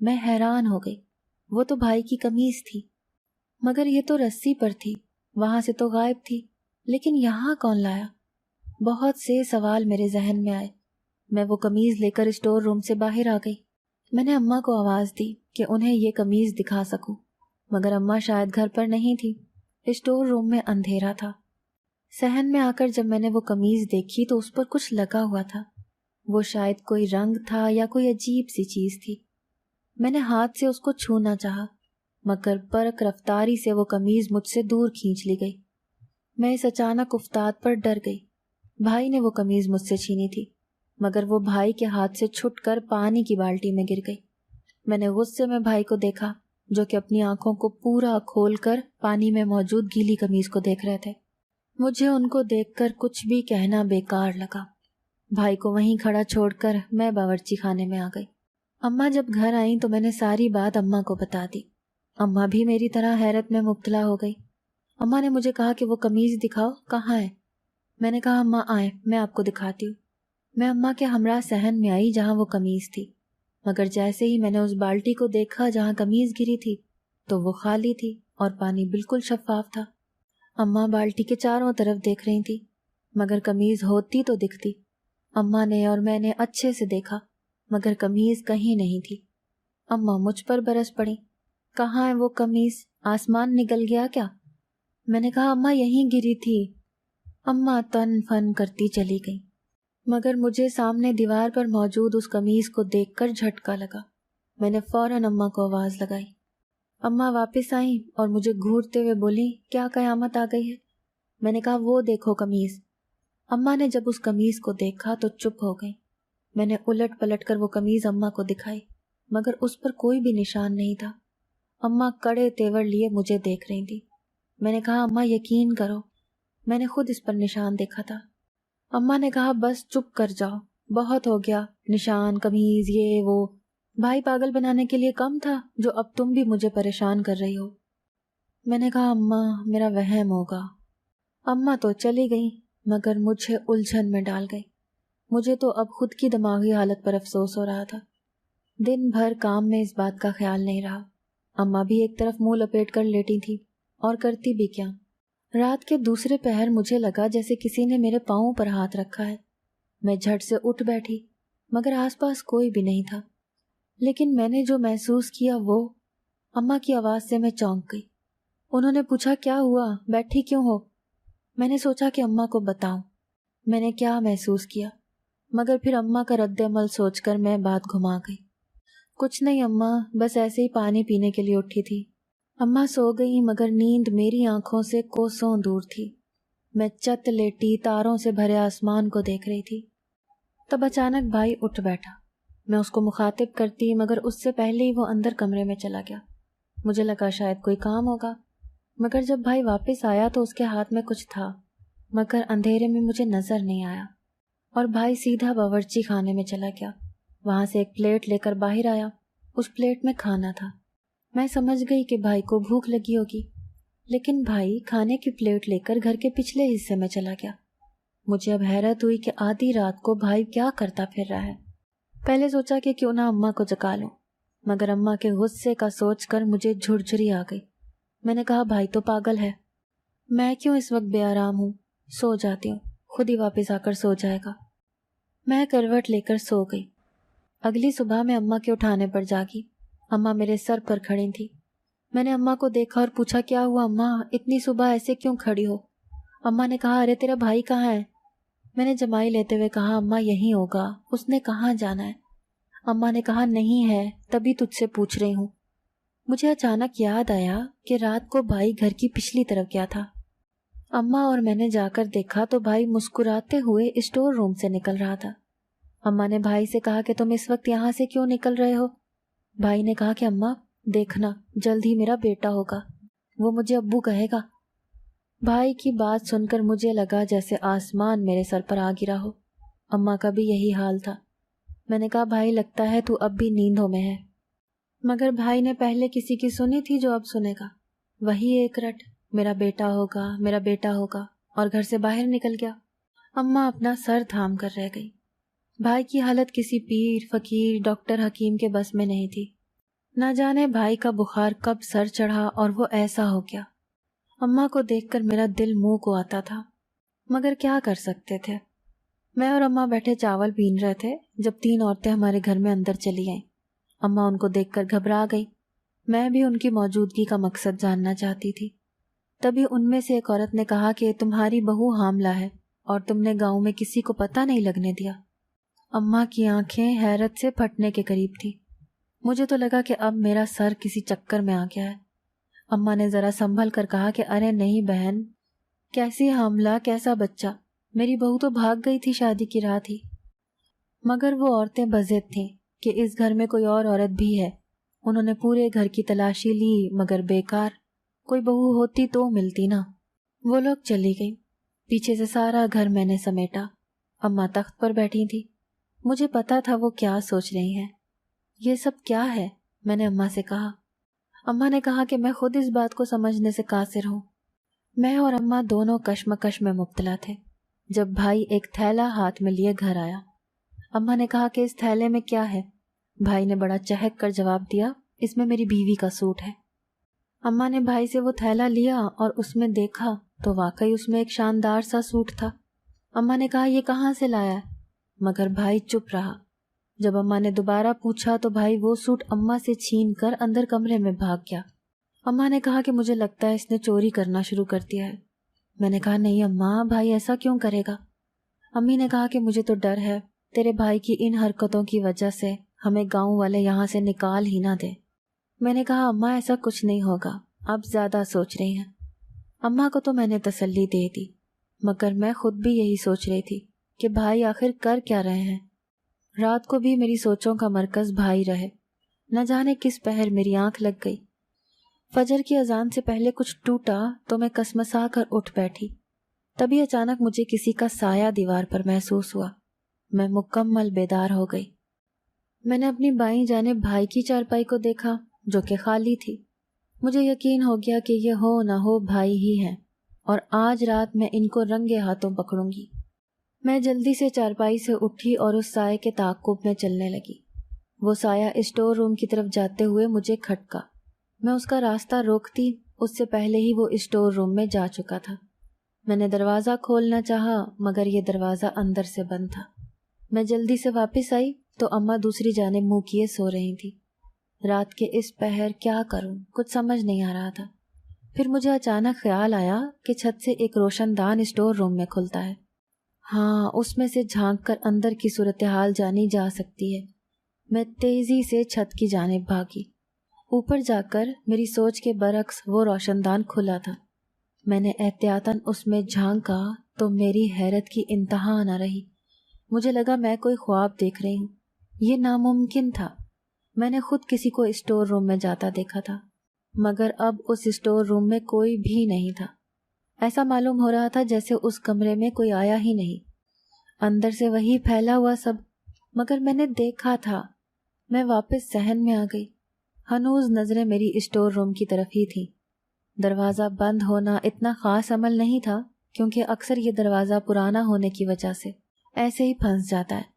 میں حیران ہو گئی، وہ تو بھائی کی قمیض تھی، مگر یہ تو رسی پر تھی، وہاں سے تو غائب تھی، لیکن یہاں کون لایا؟ بہت سے سوال میرے ذہن میں آئے۔ میں وہ قمیض لے کر اسٹور روم سے باہر آ گئی۔ میں نے اماں کو آواز دی کہ انہیں یہ قمیض دکھا سکوں، مگر اماں شاید گھر پر نہیں تھی۔ اسٹور روم میں اندھیرا تھا۔ صحن میں آ کر جب میں نے وہ قمیض دیکھی تو اس پر کچھ لگا ہوا تھا۔ وہ شاید کوئی رنگ تھا یا کوئی عجیب سی چیز تھی۔ میں نے ہاتھ سے اس کو چھونا چاہا، مگر برق رفتاری سے وہ قمیض مجھ سے دور کھینچ لی گئی۔ میں اس اچانک افتاد پر ڈر گئی۔ بھائی نے وہ قمیض مجھ سے چھینی تھی، مگر وہ بھائی کے ہاتھ سے چھٹ کر پانی کی بالٹی میں گر گئی۔ میں نے غصے میں بھائی کو دیکھا، جو کہ اپنی آنکھوں کو پورا کھول کر پانی میں موجود گیلی قمیض کو دیکھ رہے تھے۔ مجھے ان کو دیکھ کر کچھ بھی کہنا بیکار لگا۔ بھائی کو وہیں کھڑا چھوڑ کر میں باورچی خانے میں آ گئی۔ اماں جب گھر آئیں تو میں نے ساری بات اماں کو بتا دی۔ اماں بھی میری طرح حیرت میں مبتلا ہو گئی۔ اماں نے مجھے کہا کہ وہ قمیض دکھاؤ، کہاں ہے؟ میں نے کہا اماں آئیں، میں آپ کو دکھاتی ہوں۔ میں اماں کے ہمراہ صحن میں آئی جہاں وہ قمیض تھی، مگر جیسے ہی میں نے اس بالٹی کو دیکھا جہاں قمیض گری تھی تو وہ خالی تھی اور پانی بالکل شفاف تھا۔ اماں بالٹی کے چاروں طرف دیکھ رہی تھی، مگر قمیض ہوتی تو دکھتی۔ اماں نے اور میں نے اچھے سے دیکھا، مگر قمیض کہیں نہیں تھی۔ اماں مجھ پر برس پڑی، کہاں ہے وہ قمیض؟ آسمان نگل گیا کیا؟ میں نے کہا اماں یہیں گری تھی۔ اماں تن فن کرتی چلی گئی، مگر مجھے سامنے دیوار پر موجود اس قمیض کو دیکھ کر جھٹکا لگا۔ میں نے فوراً اماں کو آواز لگائی۔ اماں واپس آئیں اور مجھے گھورتے ہوئے بولی، کیا قیامت آ گئی ہے؟ میں نے کہا وہ دیکھو قمیض۔ اماں نے جب اس قمیض کو دیکھا تو چپ ہو گئی۔ میں نے الٹ پلٹ کر وہ قمیض اماں کو دکھائی، مگر اس پر کوئی بھی نشان نہیں تھا۔ اماں کڑے تیور لیے مجھے دیکھ رہی تھی۔ میں نے کہا اماں یقین کرو، میں نے خود اس پر نشان دیکھا تھا۔ اماں نے کہا بس چپ کر جاؤ، بہت ہو گیا، نشان، قمیض، یہ وہ، بھائی پاگل بنانے کے لیے کم تھا جو اب تم بھی مجھے پریشان کر رہی ہو۔ میں نے کہا اماں میرا وہم ہوگا۔ اماں تو چلی گئی، مگر مجھے الجھن میں ڈال گئی۔ مجھے تو اب خود کی دماغی حالت پر افسوس ہو رہا تھا۔ دن بھر کام میں اس بات کا خیال نہیں رہا۔ اماں بھی ایک طرف منہ لپیٹ کر لیٹی تھی، اور کرتی بھی کیا۔ رات کے دوسرے پہر مجھے لگا جیسے کسی نے میرے پاؤں پر ہاتھ رکھا ہے۔ میں جھٹ سے اٹھ بیٹھی، مگر آس پاس کوئی بھی نہیں تھا۔ لیکن میں نے جو محسوس کیا وہ اماں کی آواز سے میں چونک گئی۔ انہوں نے پوچھا کیا ہوا، بیٹھی کیوں ہو؟ میں نے سوچا کہ اماں کو بتاؤں میں نے کیا محسوس کیا، مگر پھر اماں کا رد عمل سوچ کر میں بات گھما گئی۔ کچھ نہیں اماں، بس ایسے ہی پانی پینے کے لیے اٹھی تھی۔ اماں سو گئی، مگر نیند میری آنکھوں سے کوسوں دور تھی۔ میں چت لیٹی تاروں سے بھرے آسمان کو دیکھ رہی تھی۔ تب اچانک بھائی اٹھ بیٹھا۔ میں اس کو مخاطب کرتی، مگر اس سے پہلے ہی وہ اندر کمرے میں چلا گیا۔ مجھے لگا شاید کوئی کام ہوگا، مگر جب بھائی واپس آیا تو اس کے ہاتھ میں کچھ تھا، مگر اندھیرے میں مجھے نظر نہیں آیا، اور بھائی سیدھا باورچی خانے میں چلا گیا۔ وہاں سے ایک پلیٹ لے کر باہر آیا۔ اس پلیٹ میں کھانا تھا۔ میں سمجھ گئی کہ بھائی کو بھوک لگی ہوگی، لیکن بھائی کھانے کی پلیٹ لے کر گھر کے پچھلے حصے میں چلا گیا۔ مجھے اب حیرت ہوئی کہ آدھی رات کو بھائی کیا کرتا پھر رہا ہے۔ پہلے سوچا کہ کیوں نہ اماں کو جگا لوں، مگر اماں کے غصے کا سوچ کر مجھے جھرجھری آ گئی۔ میں نے کہا بھائی تو پاگل ہے، میں کیوں اس وقت بے آرام ہوں، سو جاتی ہوں، خود ہی واپس آ کر سو جائے گا۔ میں کروٹ لے کر سو گئی۔ اگلی صبح میں اماں کے اٹھانے پر جاگی۔ اماں میرے سر پر کھڑی تھی۔ میں نے اماں کو دیکھا اور پوچھا کیا ہوا اماں، اتنی صبح ایسے کیوں کھڑی ہو؟ اماں نے کہا ارے تیرا بھائی کہاں ہے؟ میں نے جمائی لیتے ہوئے کہا اماں یہیں ہوگا، اس نے کہاں جانا ہے؟ اماں نے کہا نہیں ہے، تبھی تجھ سے پوچھ رہی ہوں۔ مجھے اچانک یاد آیا کہ رات کو بھائی گھر کی پچھلی طرف گیا تھا۔ اماں اور میں نے جا کر دیکھا تو بھائی مسکراتے ہوئے اسٹور روم سے نکل رہا تھا۔ اماں نے بھائی سے کہا کہ تم اس وقت یہاں سے کیوں نکل رہے ہو؟ بھائی نے کہا کہ اماں دیکھنا جلد ہی میرا بیٹا ہوگا، وہ مجھے ابو کہے گا۔ بھائی کی بات سن کر مجھے لگا جیسے آسمان میرے سر پر آ گرا ہو۔ اماں کا بھی یہی حال تھا۔ میں نے کہا بھائی لگتا ہے تو اب بھی نیندوں میں ہے، مگر بھائی نے پہلے کسی کی سنی تھی جو اب سنے گا، وہی ایک رٹ میرا بیٹا ہوگا، میرا بیٹا ہوگا، اور گھر سے باہر نکل گیا۔ اماں اپنا سر تھام کر رہ گئی۔ بھائی کی حالت کسی پیر، فقیر، ڈاکٹر، حکیم کے بس میں نہیں تھی۔ نہ جانے بھائی کا بخار کب سر چڑھا اور وہ ایسا ہو گیا۔ اماں کو دیکھ کر میرا دل منہ کو آتا تھا، مگر کیا کر سکتے تھے۔ میں اور اماں بیٹھے چاول بین رہے تھے جب 3 عورتیں ہمارے گھر میں اندر چلی آئیں۔ اماں ان کو دیکھ کر گھبرا گئی۔ میں بھی ان کی موجودگی کا مقصد جاننا چاہتی تھی۔ تبھی ان میں سے ایک عورت نے کہا کہ تمہاری بہو حاملہ ہے اور تم نے گاؤں میں کسی کو پتہ نہیں لگنے دیا۔ اماں کی آنکھیں حیرت سے پھٹنے کے قریب تھی۔ مجھے تو لگا کہ اب میرا سر کسی چکر میں آ گیا ہے۔ اماں نے ذرا سنبھل کر کہا کہ ارے نہیں بہن، کیسی حاملہ، کیسا بچہ؟ میری بہو تو بھاگ گئی تھی شادی کی رات ہی۔ مگر وہ عورتیں بضد تھیں کہ اس گھر میں کوئی اور عورت بھی ہے۔ انہوں نے پورے گھر کی تلاشی لی مگر بیکار، کوئی بہو ہوتی تو ملتی نا۔ وہ لوگ چلی گئی۔ پیچھے سے سارا گھر میں نے سمیٹا۔ اماں تخت پر بیٹھی تھی۔ مجھے پتا تھا وہ کیا سوچ رہی ہیں۔ یہ سب کیا ہے؟ میں نے اماں سے کہا۔ اماں نے کہا کہ میں خود اس بات کو سمجھنے سے قاصر ہوں۔ میں اور اماں دونوں کشمکش میں مبتلا تھے جب بھائی ایک تھیلا ہاتھ میں لیے گھر آیا۔ اماں نے کہا کہ اس تھیلے میں کیا ہے؟ بھائی نے بڑا چہک کر جواب دیا، اس میں میری بیوی کا سوٹ ہے۔ اماں نے بھائی سے وہ تھیلا لیا اور اس میں دیکھا تو واقعی اس میں ایک شاندار سا سوٹ تھا۔ اماں نے کہا یہ کہاں سے لایا ہے؟ مگر بھائی چپ رہا۔ جب اماں نے دوبارہ پوچھا تو بھائی وہ سوٹ اماں سے چھین کر اندر کمرے میں بھاگ گیا۔ اماں نے کہا کہ مجھے لگتا ہے اس نے چوری کرنا شروع کر دیا ہے۔ میں نے کہا نہیں اماں، بھائی ایسا کیوں کرے گا؟ امی نے کہا کہ مجھے تو ڈر ہے تیرے بھائی کی ان حرکتوں کی وجہ سے ہمیں گاؤں والے یہاں سے نکال ہی نہ دیں۔ میں نے کہا اماں ایسا کچھ نہیں ہوگا، آپ زیادہ سوچ رہی ہیں۔ اماں کو تو میں نے تسلی دے دی، مگر میں خود بھی یہی سوچ رہی تھی کہ بھائی آخر کر کیا رہے ہیں۔ رات کو بھی میری سوچوں کا مرکز بھائی رہے۔ نہ جانے کس پہر میری آنکھ لگ گئی۔ فجر کی اذان سے پہلے کچھ ٹوٹا تو میں کسمسا کر اٹھ بیٹھی۔ تبھی اچانک مجھے کسی کا سایہ دیوار پر محسوس ہوا۔ میں مکمل بیدار ہو گئی۔ میں نے اپنی بائیں جانب بھائی کی چارپائی کو دیکھا جو کہ خالی تھی۔ مجھے یقین ہو گیا کہ یہ ہو نہ ہو بھائی ہی ہیں اور آج رات میں ان کو رنگے ہاتھوں پکڑوں گی۔ میں جلدی سے چارپائی سے اٹھی اور اس سائے کے تعاقب میں چلنے لگی۔ وہ سایہ اسٹور روم کی طرف جاتے ہوئے مجھے کھٹکا۔ میں اس کا راستہ روکتی اس سے پہلے ہی وہ اسٹور روم میں جا چکا تھا۔ میں نے دروازہ کھولنا چاہا مگر یہ دروازہ اندر سے بند تھا۔ میں جلدی سے واپس آئی تو اماں دوسری جانب منہ کیے سو رہی تھی۔ رات کے اس پہر کیا کروں کچھ سمجھ نہیں آ رہا تھا۔ پھر مجھے اچانک خیال آیا کہ چھت سے ایک روشن دان اسٹور روم میں کھلتا ہے۔ ہاں، اس میں سے جھانک کر اندر کی صورتحال جانی جا سکتی ہے۔ میں تیزی سے چھت کی جانب بھاگی۔ اوپر جا کر میری سوچ کے برعکس وہ روشن دان کھلا تھا۔ میں نے احتیاطاً اس میں جھانکا تو میری حیرت کی انتہا نہ رہی۔ مجھے لگا میں کوئی خواب دیکھ رہی ہوں۔ یہ ناممکن تھا۔ میں نے خود کسی کو اسٹور روم میں جاتا دیکھا تھا، مگر اب اس اسٹور روم میں کوئی بھی نہیں تھا۔ ایسا معلوم ہو رہا تھا جیسے اس کمرے میں کوئی آیا ہی نہیں۔ اندر سے وہی پھیلا ہوا سب، مگر میں نے دیکھا تھا۔ میں واپس صحن میں آ گئی۔ ہنوز نظریں میری اسٹور روم کی طرف ہی تھیں۔ دروازہ بند ہونا اتنا خاص عمل نہیں تھا کیونکہ اکثر یہ دروازہ پرانا ہونے کی وجہ سے ایسے ہی پھنس جاتا ہے۔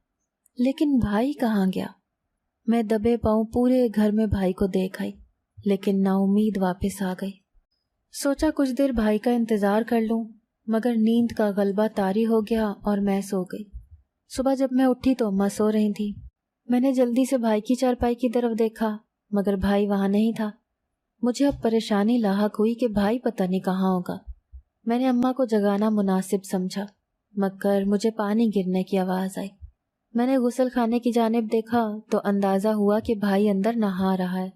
لیکن بھائی کہاں گیا؟ میں دبے پاؤں پورے گھر میں بھائی کو دیکھ آئی، لیکن نا امید واپس آ گئی۔ سوچا کچھ دیر بھائی کا انتظار کر لوں، مگر نیند کا غلبہ طاری ہو گیا اور میں سو گئی۔ صبح جب میں اٹھی تو اماں سو رہی تھی۔ میں نے جلدی سے بھائی کی چارپائی کی طرف دیکھا مگر بھائی وہاں نہیں تھا۔ مجھے اب پریشانی لاحق ہوئی کہ بھائی پتہ نہیں کہاں ہوگا۔ میں نے اماں کو جگانا مناسب سمجھا، مگر مجھے پانی گرنے کی آواز آئی۔ میں نے غسل خانے کی جانب دیکھا تو اندازہ ہوا کہ بھائی اندر نہا رہا ہے۔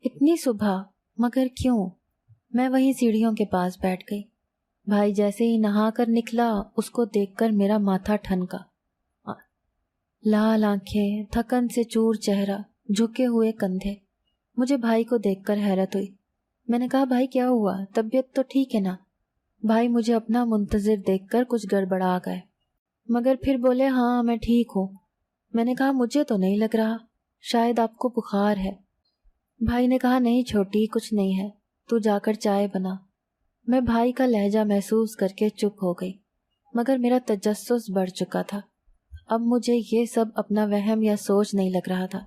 اتنی صبح، مگر کیوں؟ میں وہیں سیڑھیوں کے پاس بیٹھ گئی۔ بھائی جیسے ہی نہا کر نکلا، اس کو دیکھ کر میرا ماتھا ٹھنکا۔ لال آنکھیں، تھکن سے چور چہرہ، جھکے ہوئے کندھے۔ مجھے بھائی کو دیکھ کر حیرت ہوئی۔ میں نے کہا بھائی کیا ہوا؟ طبیعت تو ٹھیک ہے نا؟ بھائی مجھے اپنا منتظر دیکھ کر کچھ گڑبڑا گئے، مگر پھر بولے ہاں میں ٹھیک ہوں۔ میں نے کہا مجھے تو نہیں لگ رہا، شاید آپ کو بخار ہے۔ بھائی نے کہا نہیں چھوٹی، کچھ نہیں ہے، تو جا کر چائے بنا۔ میں بھائی کا لہجہ محسوس کر کے چپ ہو گئی، مگر میرا تجسس بڑھ چکا تھا۔ اب مجھے یہ سب اپنا وہم یا سوچ نہیں لگ رہا تھا۔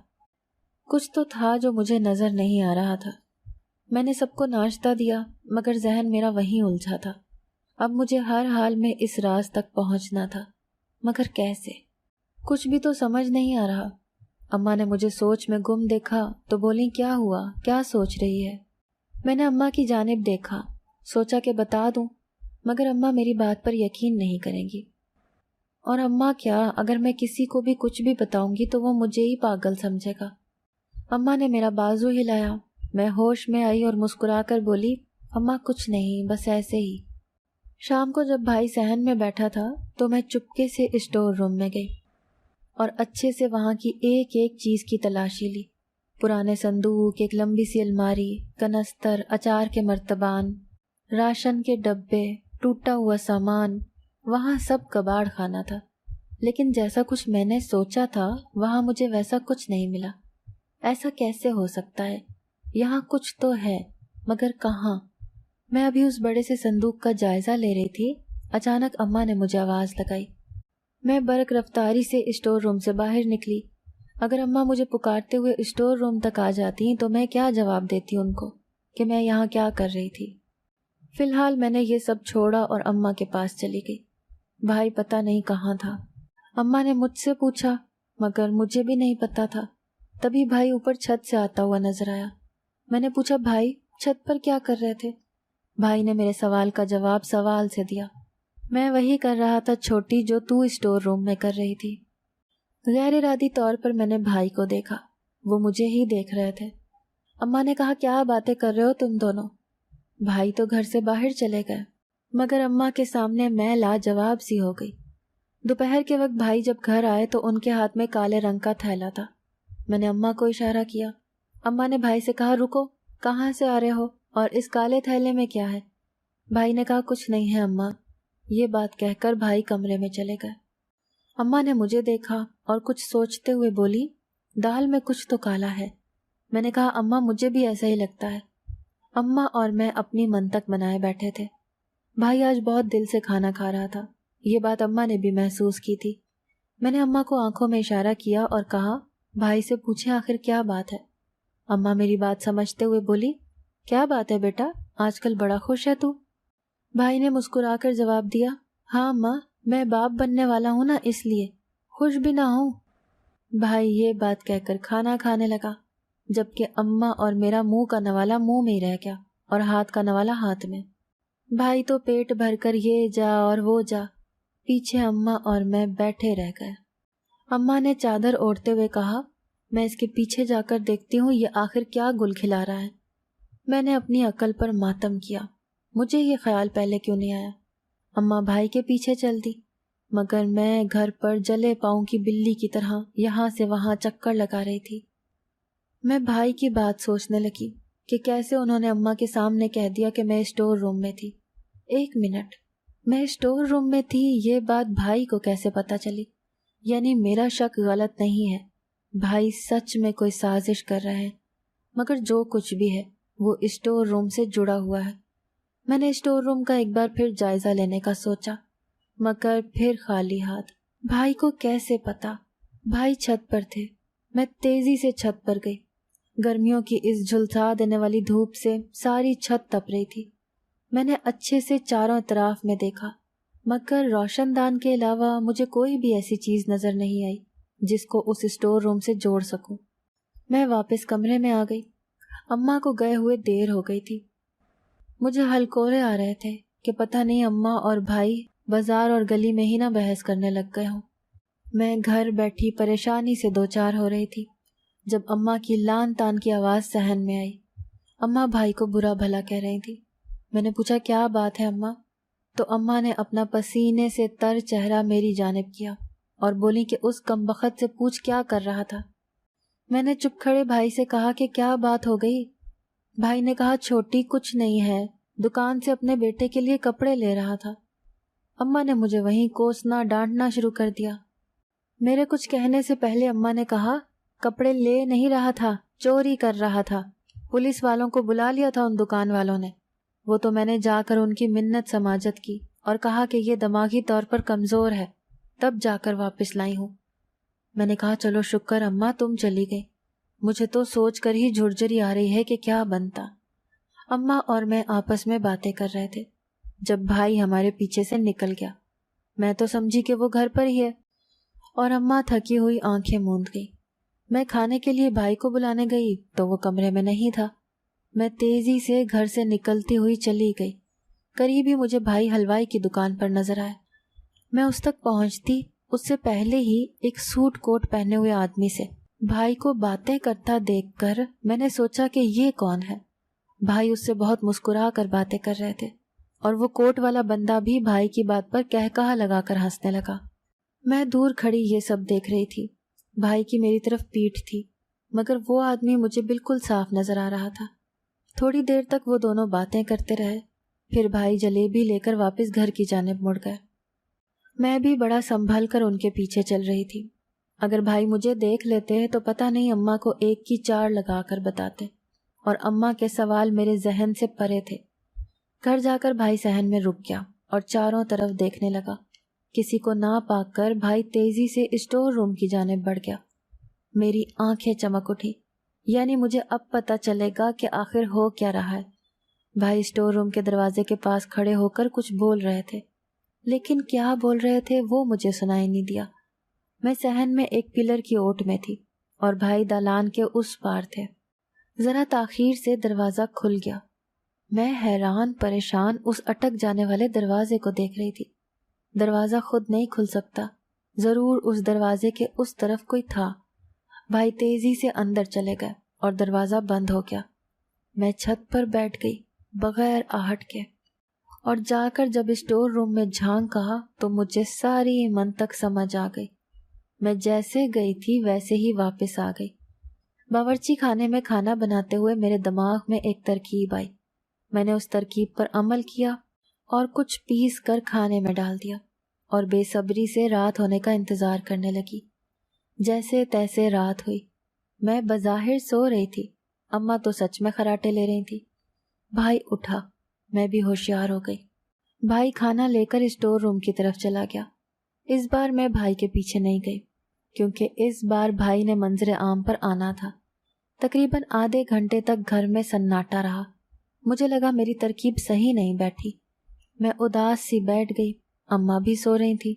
کچھ تو تھا جو مجھے نظر نہیں آ رہا تھا۔ میں نے سب کو ناشتہ دیا مگر ذہن میرا وہیں الجھا تھا۔ اب مجھے ہر حال میں اس راز تک پہنچنا تھا، مگر کیسے؟ کچھ بھی تو سمجھ نہیں آ رہا۔ اماں نے مجھے سوچ میں گم دیکھا تو بولی کیا ہوا، کیا سوچ رہی ہے؟ میں نے اماں کی جانب دیکھا، سوچا کہ بتا دوں، مگر اماں میری بات پر یقین نہیں کریں گی۔ اور اماں کیا، اگر میں کسی کو بھی کچھ بھی بتاؤں گی تو وہ مجھے ہی پاگل سمجھے گا۔ اماں نے میرا بازو ہلایا، میں ہوش میں آئی اور مسکرا کر بولی اماں کچھ نہیں، بس ایسے ہی۔ شام کو جب بھائی صحن میں بیٹھا تھا تو میں چپکے سے اسٹور روم میں گئی اور اچھے سے وہاں کی ایک ایک چیز کی تلاشی لی۔ پرانے صندوق، ایک لمبی سی الماری، کنستر، اچار کے مرتبان، راشن کے ڈبے، ٹوٹا ہوا سامان، وہاں سب کباڑ خانہ تھا۔ لیکن جیسا کچھ میں نے سوچا تھا وہاں مجھے ویسا کچھ نہیں ملا۔ ایسا کیسے ہو سکتا ہے؟ یہاں کچھ تو ہے، مگر کہاں؟ میں ابھی اس بڑے سے صندوق کا جائزہ لے رہی تھی، اچانک اماں نے مجھے آواز لگائی۔ میں برق رفتاری سے اسٹور روم سے باہر نکلی۔ اگر اماں مجھے پکارتے ہوئے اسٹور روم تک آ جاتی تو میں کیا جواب دیتی ان کو کہ میں یہاں کیا کر رہی تھی؟ فی الحال میں نے یہ سب چھوڑا اور اماں کے پاس چلی گئی۔ بھائی پتہ نہیں کہاں تھا۔ اماں نے مجھ سے پوچھا مگر مجھے بھی نہیں پتا تھا۔ تبھی بھائی اوپر چھت سے آتا ہوا نظر آیا۔ میں نے پوچھا بھائی چھت پر کیا کر رہے تھے؟ بھائی نے میرے سوال کا جواب سوال سے دیا، میں وہی کر رہا تھا چھوٹی جو تو اسٹور روم میں کر رہی تھی۔ غیر ارادی طور پر میں نے بھائی کو دیکھا، وہ مجھے ہی دیکھ رہے تھے۔ اماں نے کہا کیا باتیں کر رہے ہو تم دونوں؟ بھائی تو گھر سے باہر چلے گئے، مگر اماں کے سامنے میں لاجواب سی ہو گئی۔ دوپہر کے وقت بھائی جب گھر آئے تو ان کے ہاتھ میں کالے رنگ کا تھیلا تھا۔ میں نے اماں کو اشارہ کیا۔ اماں نے بھائی سے کہا رکو، کہاں سے آ رہے ہو اور اس کالے تھیلے میں کیا ہے؟ بھائی نے کہا کچھ نہیں ہے اماں۔ یہ بات کہہ کر بھائی کمرے میں چلے گئے۔ اماں نے مجھے دیکھا اور کچھ سوچتے ہوئے بولی دال میں کچھ تو کالا ہے۔ میں نے کہا اماں مجھے بھی ایسا ہی لگتا ہے۔ اماں اور میں اپنی منطق بنائے بیٹھے تھے۔ بھائی آج بہت دل سے کھانا کھا رہا تھا، یہ بات اماں نے بھی محسوس کی تھی۔ میں نے اماں کو آنکھوں میں اشارہ کیا اور کہا بھائی سے پوچھیں آخر کیا بات ہے۔ اماں میری بات سمجھتے ہوئے بولی کیا بات ہے بیٹا، آج کل بڑا خوش ہے تو؟ بھائی نے مسکرا کر جواب دیا ہاں اماں، میں باپ بننے والا ہوں نا، اس لیے خوش بھی نہ ہوں۔ بھائی یہ بات کہہ کر کھانا کھانے لگا، جبکہ اماں اور میرا منہ کا نوالا منہ میں ہی رہ گیا اور ہاتھ کا نوالا ہاتھ میں۔ بھائی تو پیٹ بھر کر یہ جا اور وہ جا، پیچھے اماں اور میں بیٹھے رہ گئے۔ اماں نے چادر اوڑھتے ہوئے کہا میں اس کے پیچھے جا کر دیکھتی ہوں یہ آخر کیا گل کھلا رہا ہے۔ میں نے اپنی عقل پر ماتم کیا، مجھے یہ خیال پہلے کیوں نہیں آیا؟ اماں بھائی کے پیچھے چل دی، مگر میں گھر پر جلے پاؤں کی بلی کی طرح یہاں سے وہاں چکر لگا رہی تھی۔ میں بھائی کی بات سوچنے لگی کہ کیسے انہوں نے اماں کے سامنے کہہ دیا کہ میں اسٹور روم میں تھی۔ ایک منٹ، میں اسٹور روم میں تھی، یہ بات بھائی کو کیسے پتا چلی؟ یعنی میرا شک غلط نہیں ہے، بھائی سچ میں کوئی سازش کر رہے ہیں، مگر جو کچھ بھی ہے وہ اسٹور روم سے جڑا ہوا ہے۔ میں نے اسٹور روم کا ایک بار پھر جائزہ لینے کا سوچا، مگر پھر خالی ہاتھ۔ بھائی کو کیسے پتا؟ بھائی چھت پر تھے۔ میں تیزی سے چھت پر گئی۔ گرمیوں کی اس جھلسا دینے والی دھوپ سے ساری چھت تپ رہی تھی۔ میں نے اچھے سے چاروں طرف میں دیکھا، مگر روشن دان کے علاوہ مجھے کوئی بھی ایسی چیز نظر نہیں آئی جس کو اس اسٹور روم سے جوڑ سکوں۔ میں واپس کمرے میں آ گئی۔ اماں کو گئے ہوئے دیر ہو گئی تھی۔ مجھے ہلکورے آ رہے تھے کہ پتہ نہیں اماں اور بھائی بازار اور گلی میں ہی نہ بحث کرنے لگ گئے ہوں۔ میں گھر بیٹھی پریشانی سے دوچار ہو رہی تھی جب اماں کی لان تان کی آواز صحن میں آئی۔ اماں بھائی کو برا بھلا کہہ رہی تھی۔ میں نے پوچھا کیا بات ہے اماں؟ تو اماں نے اپنا پسینے سے تر چہرہ میری جانب کیا اور بولی کہ اس کمبخت سے پوچھ کیا کر رہا تھا۔ میں نے چپ کھڑے بھائی سے کہا کہ کیا بات ہو گئی؟ بھائی نے کہا چھوٹی کچھ نہیں ہے، دکان سے اپنے بیٹے کے لیے کپڑے لے رہا تھا۔ اماں نے مجھے وہیں کوسنا ڈانٹنا شروع کر دیا۔ میرے کچھ کہنے سے پہلے اماں نے کہا کپڑے لے نہیں رہا تھا، چوری کر رہا تھا، پولیس والوں کو بلا لیا تھا ان دکان والوں نے، وہ تو میں نے جا کر ان کی منت سماجت کی اور کہا کہ یہ دماغی طور پر کمزور ہے، تب جا کر واپس لائی ہوں۔ میں نے کہا چلو شکر اماں تم چلی گئی، مجھے تو سوچ کر ہی جھرجھری آ رہی ہے کہ کیا بنتا۔ اماں اور میں آپس میں باتیں کر رہے تھے جب بھائی ہمارے پیچھے سے نکل گیا۔ میں تو سمجھی کہ وہ گھر پر ہی ہے، اور اماں تھکی ہوئی آنکھیں موند گئی۔ میں کھانے کے لیے بھائی کو بلانے گئی تو وہ کمرے میں نہیں تھا۔ میں تیزی سے گھر سے نکلتی ہوئی چلی گئی۔ قریب ہی مجھے بھائی حلوائی کی دکان پر نظر آیا۔ میں اس تک پہنچتی اس سے پہلے ہی ایک سوٹ کوٹ پہنے ہوئے آدمی سے بھائی کو باتیں کرتا دیکھ کر میں نے سوچا کہ یہ کون ہے۔ بھائی اس سے بہت مسکرا کر باتیں کر رہے تھے، اور وہ کوٹ والا بندہ بھی بھائی کی بات پر کہا لگا کر ہنسنے لگا۔ میں دور کھڑی یہ سب دیکھ رہی تھی۔ بھائی کی میری طرف پیٹھ تھی، مگر وہ آدمی مجھے بالکل صاف نظر آ رہا تھا۔ تھوڑی دیر تک وہ دونوں باتیں کرتے رہے، پھر بھائی جلیبی لے کر واپس گھر کی جانب مڑ گئے۔ میں بھی بڑا سنبھل کر ان کے پیچھے چل رہی تھی۔ اگر بھائی مجھے دیکھ لیتے تو پتہ نہیں اماں کو ایک کی چار لگا کر بتاتے، اور اماں کے سوال میرے ذہن سے پرے تھے۔ گھر جا کر بھائی صحن میں رک گیا اور چاروں طرف دیکھنے لگا۔ کسی کو نہ پا کر بھائی تیزی سے اسٹور روم کی جانب بڑھ گیا۔ میری آنکھیں چمک اٹھی، یعنی مجھے اب پتہ چلے گا کہ آخر ہو کیا رہا ہے۔ بھائی اسٹور روم کے دروازے کے پاس کھڑے ہو کر کچھ بول رہے تھے، لیکن کیا بول رہے تھے وہ مجھے سنائی نہیں دیا۔ میں صحن میں ایک پلر کی اوٹ میں تھی اور بھائی دالان کے اس پار تھے۔ ذرا تاخیر سے دروازہ کھل گیا۔ میں حیران پریشان اس اٹک جانے والے دروازے کو دیکھ رہی تھی۔ دروازہ خود نہیں کھل سکتا، ضرور اس دروازے کے اس طرف کوئی تھا۔ بھائی تیزی سے اندر چلے گئے اور دروازہ بند ہو گیا۔ میں چھت پر بیٹھ گئی بغیر آہٹ کے، اور جا کر جب اسٹور روم میں جھانکا تو مجھے ساری منطق سمجھ آ گئی۔ میں جیسے گئی تھی ویسے ہی واپس آ گئی۔ باورچی خانے میں کھانا بناتے ہوئے میرے دماغ میں ایک ترکیب آئی۔ میں نے اس ترکیب پر عمل کیا اور کچھ پیس کر کھانے میں ڈال دیا، اور بے صبری سے رات ہونے کا انتظار کرنے لگی۔ جیسے تیسے رات ہوئی۔ میں بظاہر سو رہی تھی، اماں تو سچ میں خراٹے لے رہی تھی۔ بھائی اٹھا، میں بھی ہوشیار ہو گئی۔ بھائی کھانا لے کر اسٹور روم کی طرف چلا گیا۔ اس بار میں بھائی کے پیچھے نہیں گئی، کیونکہ اس بار بھائی نے منظر عام پر آنا تھا۔ تقریباً آدھے گھنٹے تک گھر میں سناٹا رہا۔ مجھے لگا میری ترکیب صحیح نہیں بیٹھی۔ میں اداس سی بیٹھ گئی۔ اماں بھی سو رہی تھی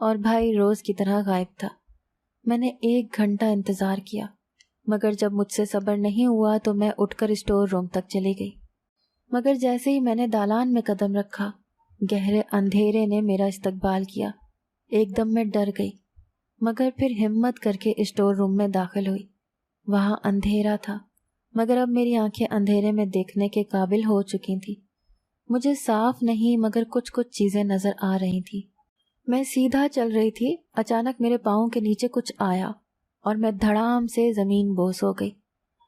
اور بھائی روز کی طرح غائب تھا۔ میں نے 1 گھنٹہ انتظار کیا، مگر جب مجھ سے صبر نہیں ہوا تو میں اٹھ کر اسٹور روم تک چلی گئی۔ مگر جیسے ہی میں نے دالان میں قدم رکھا، گہرے اندھیرے نے میرا استقبال کیا۔ ایک دم میں ڈر گئی، مگر پھر ہمت کر کے اسٹور روم میں داخل ہوئی۔ وہاں اندھیرا تھا، مگر اب میری آنکھیں اندھیرے میں دیکھنے کے قابل ہو چکی تھیں۔ مجھے صاف نہیں مگر کچھ چیزیں نظر آ رہی تھیں۔ میں سیدھا چل رہی تھی، اچانک میرے پاؤں کے نیچے کچھ آیا اور میں دھڑام سے زمین بوس ہو گئی۔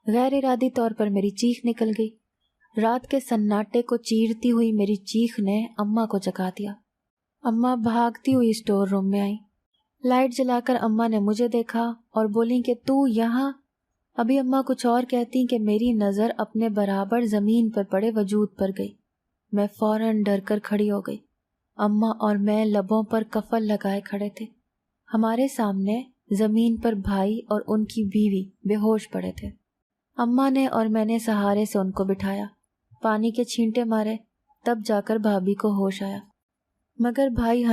غیر ارادی طور پر میری چیخ نکل گئی۔ رات کے سناٹے کو چیرتی ہوئی میری چیخ نے اماں کو جگا دیا۔ اماں بھاگتی ہوئی اسٹور روم میں آئی۔ لائٹ جلا کر اماں نے مجھے دیکھا اور بولی کہ تو یہاں۔ ابھی اماں کچھ اور کہتی کہ میری نظر اپنے برابر زمین پر پڑے وجود پر گئی۔ میں فوراً ڈر کر کھڑی ہو گئی۔ اماں اور میں لبوں پر کفل لگائے کھڑے تھے۔ ہمارے سامنے زمین پر بھائی اور ان کی بیوی بے ہوش پڑے تھے۔ اماں نے اور میں نے سہارے سے ان کو بٹھایا، پانی کے چھینٹے مارے، تب جا کر بھابھی کو ہوش آیا، مگر بھائی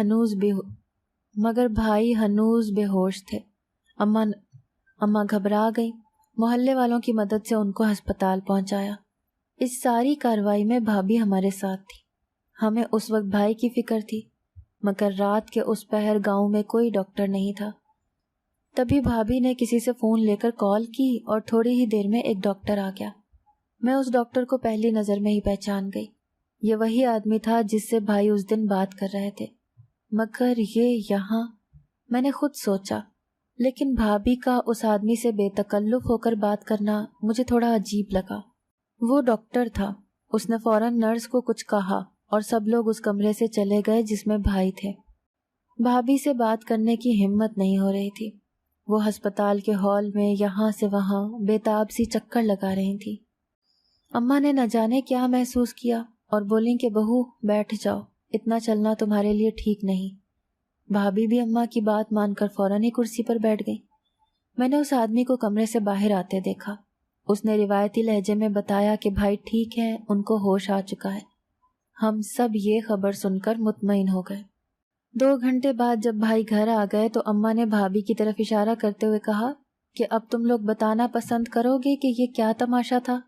ہنوز بے ہوش تھے۔ اماں گھبرا گئی۔ محلے والوں کی مدد سے ان کو ہسپتال پہنچایا۔ اس ساری کارروائی میں بھابھی ہمارے ساتھ تھی۔ ہمیں اس وقت بھائی کی فکر تھی، مگر رات کے اس پہر گاؤں میں کوئی ڈاکٹر نہیں تھا۔ تبھی بھابھی نے کسی سے فون لے کر کال کی اور تھوڑی ہی دیر میں ایک ڈاکٹر آ گیا۔ میں اس ڈاکٹر کو پہلی نظر میں ہی پہچان گئی۔ یہ وہی آدمی تھا جس سے بھائی اس دن بات کر رہے تھے، مگر یہ یہاں؟ میں نے خود سوچا، لیکن بھابھی کا اس آدمی سے بے تکلف ہو کر بات کرنا مجھے تھوڑا عجیب لگا۔ وہ ڈاکٹر تھا۔ اس نے فوراً نرس کو کچھ کہا اور سب لوگ اس کمرے سے چلے گئے جس میں بھائی تھے۔ بھابھی سے بات کرنے کی ہمت نہیں ہو رہی تھی۔ وہ ہسپتال کے ہال میں یہاں سے وہاں بے تاب سی چکر لگا رہی تھی۔ اماں نے نہ جانے کیا محسوس کیا اور بولیں کہ بہو بیٹھ جاؤ، اتنا چلنا تمہارے لیے ٹھیک نہیں۔ بھابھی بھی اماں کی بات مان کر فوراً ہی کرسی پر بیٹھ گئی۔ میں نے اس آدمی کو کمرے سے باہر آتے دیکھا۔ اس نے روایتی لہجے میں بتایا کہ بھائی ٹھیک ہے، ان کو ہوش آ چکا ہے۔ ہم سب یہ خبر سن کر مطمئن ہو گئے۔ 2 گھنٹے بعد جب بھائی گھر آ گئے تو اماں نے بھابھی کی طرف اشارہ کرتے ہوئے کہا کہ اب تم لوگ بتانا پسند کرو گے کہ یہ کیا تماشا تھا؟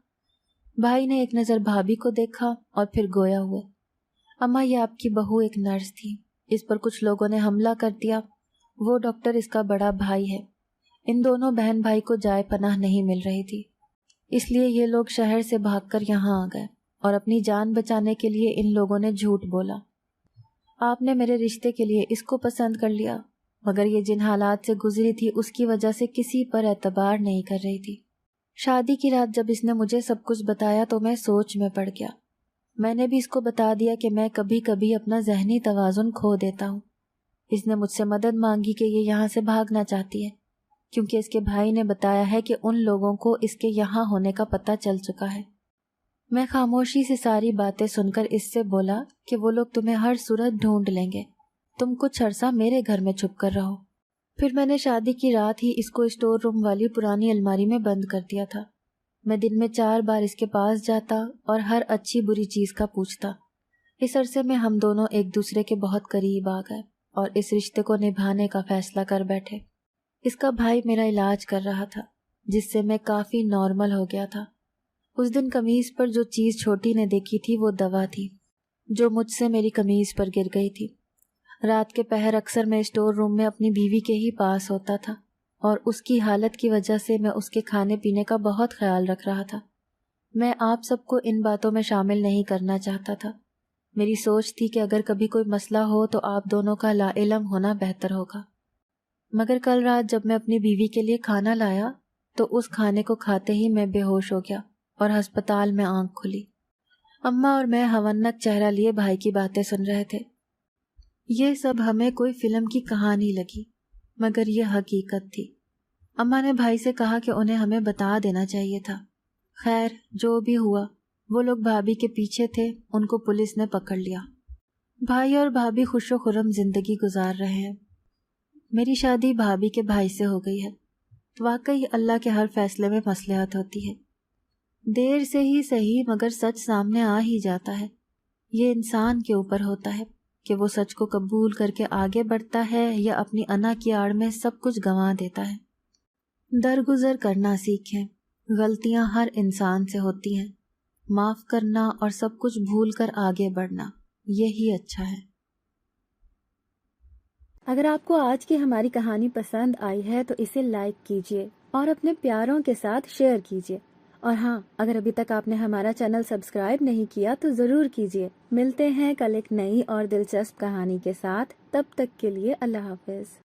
بھائی نے ایک نظر بھابھی کو دیکھا اور پھر گویا ہوئے، اماں یہ آپ کی بہو ایک نرس تھی، اس پر کچھ لوگوں نے حملہ کر دیا، وہ ڈاکٹر اس کا بڑا بھائی ہے، ان دونوں بہن بھائی کو جائے پناہ نہیں مل رہی تھی، اس لیے یہ لوگ شہر سے بھاگ کر یہاں آ گئے اور اپنی جان بچانے کے لیے ان لوگوں نے جھوٹ بولا۔ آپ نے میرے رشتے کے لیے اس کو پسند کر لیا، مگر یہ جن حالات سے گزری تھی اس کی وجہ سے کسی پر اعتبار نہیں کر رہی تھی۔ شادی کی رات جب اس نے مجھے سب کچھ بتایا تو میں سوچ میں پڑ گیا۔ میں نے بھی اس کو بتا دیا کہ میں کبھی کبھی اپنا ذہنی توازن کھو دیتا ہوں۔ اس نے مجھ سے مدد مانگی کہ یہ یہاں سے بھاگنا چاہتی ہے، کیونکہ اس کے بھائی نے بتایا ہے کہ ان لوگوں کو اس کے یہاں ہونے کا پتہ چل چکا ہے۔ میں خاموشی سے ساری باتیں سن کر اس سے بولا کہ وہ لوگ تمہیں ہر صورت ڈھونڈ لیں گے، تم کچھ عرصہ میرے گھر میں چھپ کر رہو۔ پھر میں نے شادی کی رات ہی اس کو اسٹور روم والی پرانی الماری میں بند کر دیا تھا۔ میں دن میں 4 بار اس کے پاس جاتا اور ہر اچھی بری چیز کا پوچھتا۔ اس عرصے میں ہم دونوں ایک دوسرے کے بہت قریب آ گئے اور اس رشتے کو نبھانے کا فیصلہ کر بیٹھے۔ اس کا بھائی میرا علاج کر رہا تھا، جس سے میں کافی نارمل ہو گیا تھا۔ اس دن قمیض پر جو چیز چھوٹی نے دیکھی تھی وہ دوا تھی، جو مجھ سے میری قمیض پر گر گئی تھی۔ رات کے پہر اکثر میں اسٹور روم میں اپنی بیوی کے ہی پاس ہوتا تھا اور اس کی حالت کی وجہ سے میں اس کے کھانے پینے کا بہت خیال رکھ رہا تھا۔ میں آپ سب کو ان باتوں میں شامل نہیں کرنا چاہتا تھا۔ میری سوچ تھی کہ اگر کبھی کوئی مسئلہ ہو تو آپ دونوں کا لا علم ہونا بہتر ہوگا۔ مگر کل رات جب میں اپنی بیوی کے لیے کھانا لایا تو اس کھانے کو کھاتے ہی میں بے ہوش ہو گیا اور ہسپتال میں آنکھ کھلی۔ اماں اور میں ہونک چہرہ لیے بھائی کی باتیں سن رہے تھے۔ یہ سب ہمیں کوئی فلم کی کہانی لگی، مگر یہ حقیقت تھی۔ اماں نے بھائی سے کہا کہ انہیں ہمیں بتا دینا چاہیے تھا۔ خیر جو بھی ہوا، وہ لوگ بھابھی کے پیچھے تھے، ان کو پولیس نے پکڑ لیا۔ بھائی اور بھابھی خوش و خرم زندگی گزار رہے ہیں۔ میری شادی بھابھی کے بھائی سے ہو گئی ہے۔ واقعی اللہ کے ہر فیصلے میں مصلحت ہوتی ہے، دیر سے ہی صحیح مگر سچ سامنے آ ہی جاتا ہے۔ یہ انسان کے اوپر ہوتا ہے کہ وہ سچ کو قبول کر کے آگے بڑھتا ہے یا اپنی انا کی آڑ میں سب کچھ گنوا دیتا ہے۔ درگزر کرنا سیکھیں، غلطیاں ہر انسان سے ہوتی ہیں، معاف کرنا اور سب کچھ بھول کر آگے بڑھنا، یہی اچھا ہے۔ اگر آپ کو آج کی ہماری کہانی پسند آئی ہے تو اسے لائک کیجیے اور اپنے پیاروں کے ساتھ شیئر کیجیے، اور ہاں، اگر ابھی تک آپ نے ہمارا چینل سبسکرائب نہیں کیا تو ضرور کیجیے۔ ملتے ہیں کل ایک نئی اور دلچسپ کہانی کے ساتھ، تب تک کے لیے اللہ حافظ۔